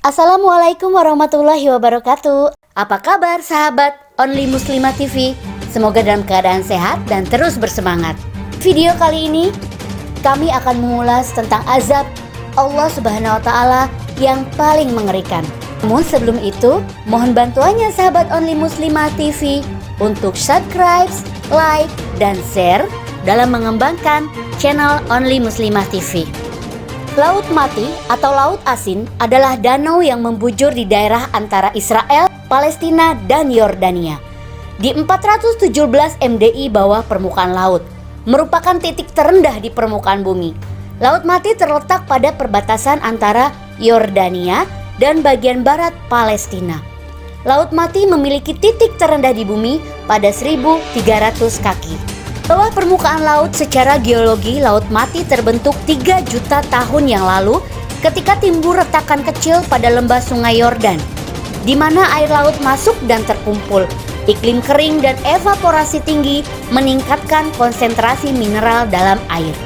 Assalamualaikum warahmatullahi wabarakatuh. Apa kabar sahabat Only Muslimah TV? Semoga dalam keadaan sehat dan terus bersemangat. Video kali ini kami akan mengulas tentang azab Allah Subhanahu wa Ta'ala yang paling mengerikan. Namun sebelum itu, mohon bantuannya sahabat Only Muslimah TV untuk subscribe, like, dan share dalam mengembangkan channel Only Muslimah TV. Laut Mati atau Laut Asin adalah danau yang membujur di daerah antara Israel, Palestina, dan Yordania. Di 417 mdI bawah permukaan laut, merupakan titik terendah di permukaan bumi. Laut Mati terletak pada perbatasan antara Yordania dan bagian barat Palestina. Laut Mati memiliki titik terendah di bumi pada 1.300 kaki. Bawah permukaan laut secara geologi, Laut Mati terbentuk 3 juta tahun yang lalu ketika timbul retakan kecil pada lembah sungai Yordan, di mana air laut masuk dan terkumpul. Iklim kering dan evaporasi tinggi meningkatkan konsentrasi mineral dalam air.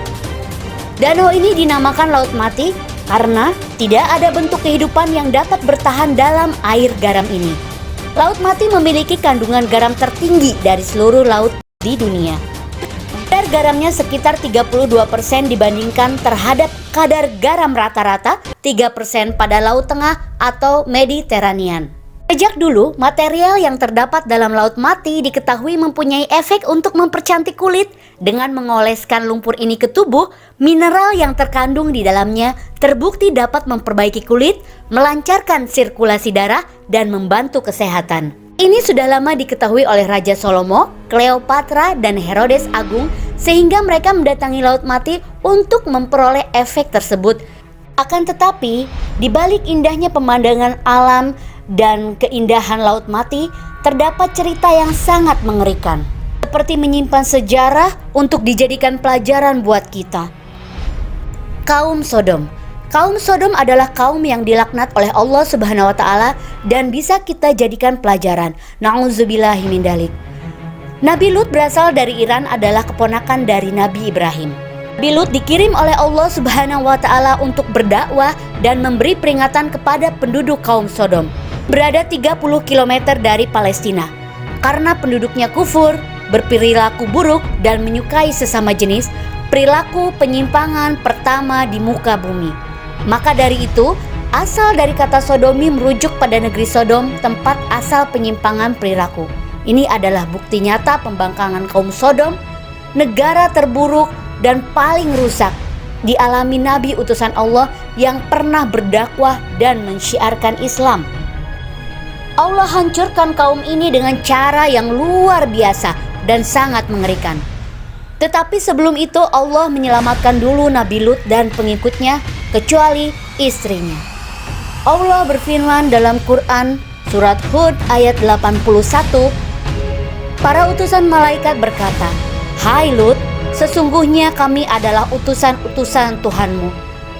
Danau ini dinamakan Laut Mati karena tidak ada bentuk kehidupan yang dapat bertahan dalam air garam ini. Laut Mati memiliki kandungan garam tertinggi dari seluruh laut di dunia. Kadar garamnya sekitar 32% dibandingkan terhadap kadar garam rata-rata 3% pada Laut Tengah atau Mediterranean. Sejak dulu, material yang terdapat dalam Laut Mati diketahui mempunyai efek untuk mempercantik kulit. Dengan mengoleskan lumpur ini ke tubuh, mineral yang terkandung di dalamnya terbukti dapat memperbaiki kulit, melancarkan sirkulasi darah, dan membantu kesehatan. Ini sudah lama diketahui oleh Raja Salomo, Cleopatra, dan Herodes Agung, sehingga mereka mendatangi Laut Mati untuk memperoleh efek tersebut. Akan tetapi, di balik indahnya pemandangan alam dan keindahan Laut Mati, terdapat cerita yang sangat mengerikan, seperti menyimpan sejarah untuk dijadikan pelajaran buat kita. Kaum Sodom. Kaum Sodom adalah kaum yang dilaknat oleh Allah Subhanahu wa Ta'ala dan bisa kita jadikan pelajaran. Na'udzubillahi min dzalik. Nabi Lut berasal dari Iran, adalah keponakan dari Nabi Ibrahim. Nabi Lut dikirim oleh Allah Subhanahu wa Ta'ala untuk berdakwah dan memberi peringatan kepada penduduk kaum Sodom. Berada 30 km dari Palestina. Karena penduduknya kufur, berperilaku buruk, dan menyukai sesama jenis, perilaku penyimpangan pertama di muka bumi. Maka dari itu, asal dari kata sodomi merujuk pada negeri Sodom, tempat asal penyimpangan perilaku. Ini adalah bukti nyata pembangkangan kaum Sodom, negara terburuk dan paling rusak dialami Nabi utusan Allah yang pernah berdakwah dan mensyiarkan Islam. Allah hancurkan kaum ini dengan cara yang luar biasa dan sangat mengerikan. Tetapi sebelum itu Allah menyelamatkan dulu Nabi Lut dan pengikutnya, kecuali istrinya. Allah berfirman dalam Quran surat Hud ayat 81, para utusan malaikat berkata, "Hai Lut, sesungguhnya kami adalah utusan-utusan Tuhanmu.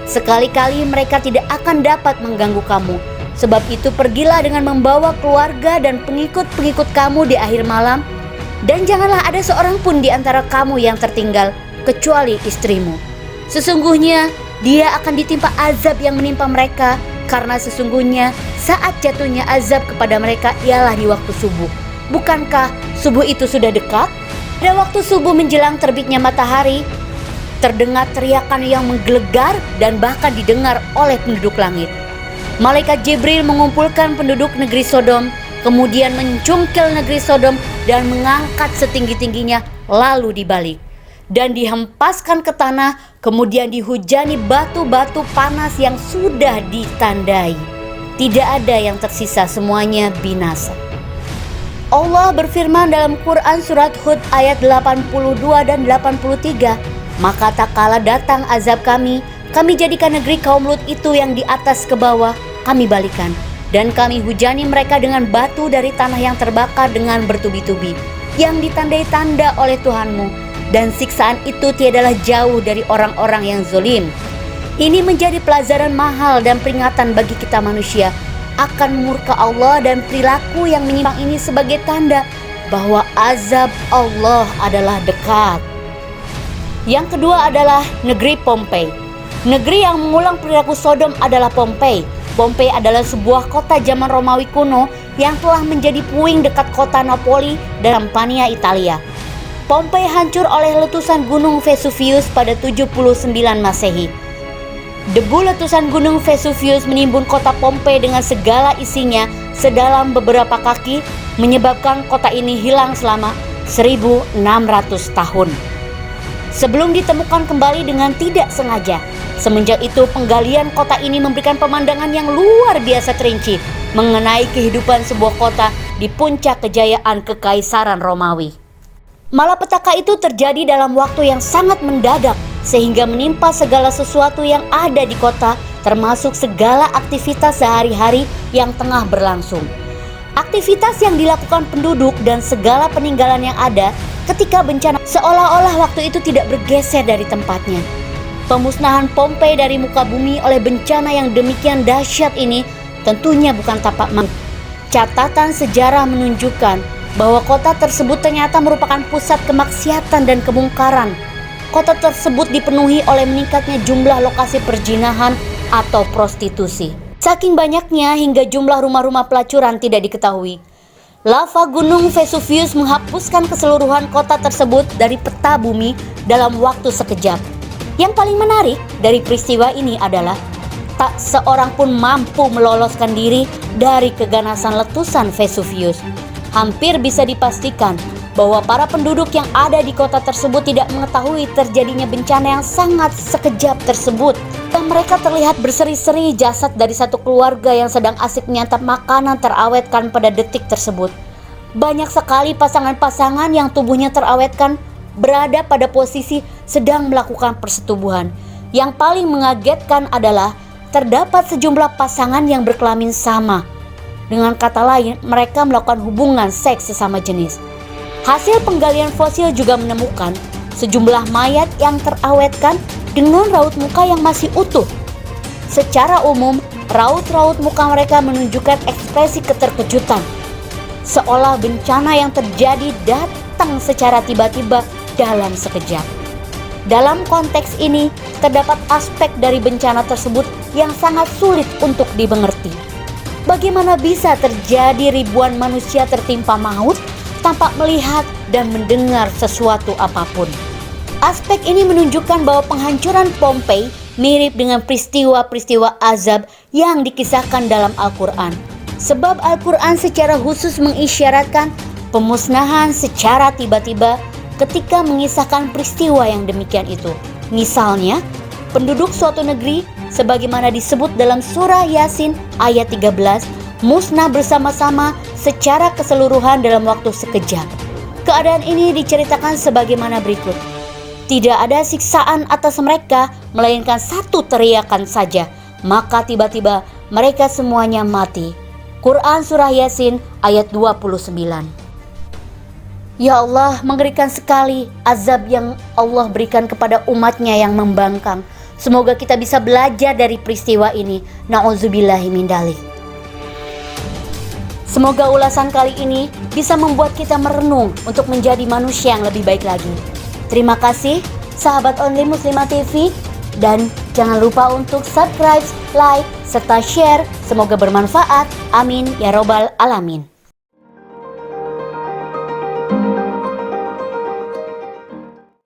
Sekali-kali mereka tidak akan dapat mengganggu kamu. Sebab itu pergilah dengan membawa keluarga dan pengikut-pengikut kamu di akhir malam, dan janganlah ada seorang pun di antara kamu yang tertinggal, kecuali istrimu. Sesungguhnya dia akan ditimpa azab yang menimpa mereka, karena sesungguhnya saat jatuhnya azab kepada mereka ialah di waktu subuh. Bukankah subuh itu sudah dekat?" Pada waktu subuh menjelang terbitnya matahari, terdengar teriakan yang menggelegar dan bahkan didengar oleh penduduk langit. Malaikat Jibril mengumpulkan penduduk negeri Sodom, kemudian mencungkil negeri Sodom dan mengangkat setinggi-tingginya, lalu dibalik dan dihempaskan ke tanah, kemudian dihujani batu-batu panas yang sudah ditandai. Tidak ada yang tersisa, semuanya binasa. Allah berfirman dalam Quran surat Hud ayat 82 dan 83, "Maka tak kala datang azab kami jadikan negeri kaum Lut itu yang di atas ke bawah, kami balikan. Dan kami hujani mereka dengan batu dari tanah yang terbakar dengan bertubi-tubi, yang ditandai tanda oleh Tuhanmu. Dan siksaan itu tiadalah jauh dari orang-orang yang zalim." Ini menjadi pelajaran mahal dan peringatan bagi kita manusia akan murka Allah dan perilaku yang menyimpang ini sebagai tanda bahwa azab Allah adalah dekat. Yang kedua adalah negeri Pompei. Negeri yang mengulang perilaku Sodom adalah Pompei. Pompei adalah sebuah kota zaman Romawi kuno yang telah menjadi puing dekat kota Napoli dan Campania, Italia. Pompei hancur oleh letusan gunung Vesuvius pada 79 Masehi. Debu letusan gunung Vesuvius menimbun kota Pompei dengan segala isinya sedalam beberapa kaki, menyebabkan kota ini hilang selama 1600 tahun. Sebelum ditemukan kembali dengan tidak sengaja. Semenjak itu penggalian kota ini memberikan pemandangan yang luar biasa terinci mengenai kehidupan sebuah kota di puncak kejayaan Kekaisaran Romawi. Malapetaka itu terjadi dalam waktu yang sangat mendadak sehingga menimpa segala sesuatu yang ada di kota, termasuk segala aktivitas sehari-hari yang tengah berlangsung. Aktivitas yang dilakukan penduduk dan segala peninggalan yang ada ketika bencana seolah-olah waktu itu tidak bergeser dari tempatnya. Pemusnahan Pompei dari muka bumi oleh bencana yang demikian dahsyat ini tentunya bukan tapak malu. Catatan sejarah menunjukkan bahwa kota tersebut ternyata merupakan pusat kemaksiatan dan kemungkaran. Kota tersebut dipenuhi oleh meningkatnya jumlah lokasi perzinahan atau prostitusi. Saking banyaknya hingga jumlah rumah-rumah pelacuran tidak diketahui. Lava gunung Vesuvius menghapuskan keseluruhan kota tersebut dari peta bumi dalam waktu sekejap. Yang paling menarik dari peristiwa ini adalah tak seorang pun mampu meloloskan diri dari keganasan letusan Vesuvius. Hampir bisa dipastikan bahwa para penduduk yang ada di kota tersebut tidak mengetahui terjadinya bencana yang sangat sekejap tersebut. Dan mereka terlihat berseri-seri jasad dari satu keluarga yang sedang asik menyantap makanan terawetkan pada detik tersebut. Banyak sekali pasangan-pasangan yang tubuhnya terawetkan berada pada posisi sedang melakukan persetubuhan. Yang paling mengagetkan adalah terdapat sejumlah pasangan yang berkelamin sama. Dengan kata lain, mereka melakukan hubungan seks sesama jenis. Hasil penggalian fosil juga menemukan sejumlah mayat yang terawetkan dengan raut muka yang masih utuh. Secara umum, raut-raut muka mereka menunjukkan ekspresi keterkejutan, seolah bencana yang terjadi datang secara tiba-tiba dalam sekejap. Dalam konteks ini, terdapat aspek dari bencana tersebut yang sangat sulit untuk dimengerti. Bagaimana bisa terjadi ribuan manusia tertimpa maut tanpa melihat dan mendengar sesuatu apapun? Aspek ini menunjukkan bahwa penghancuran Pompei mirip dengan peristiwa-peristiwa azab yang dikisahkan dalam Al-Quran. Sebab Al-Quran secara khusus mengisyaratkan pemusnahan secara tiba-tiba ketika mengisahkan peristiwa yang demikian itu. Misalnya, penduduk suatu negeri sebagaimana disebut dalam surah Yasin ayat 13 musnah bersama-sama secara keseluruhan dalam waktu sekejap. Keadaan ini diceritakan sebagaimana berikut. Tidak ada siksaan atas mereka melainkan satu teriakan saja, maka tiba-tiba mereka semuanya mati. Quran surah Yasin ayat 29. Ya Allah, mengerikan sekali azab yang Allah berikan kepada umatnya yang membangkang. Semoga kita bisa belajar dari peristiwa ini. Na'udzubillahi min dzalik. Semoga ulasan kali ini bisa membuat kita merenung untuk menjadi manusia yang lebih baik lagi. Terima kasih sahabat Only Muslimah TV, dan jangan lupa untuk subscribe, like, serta share. Semoga bermanfaat. Amin ya robbal alamin.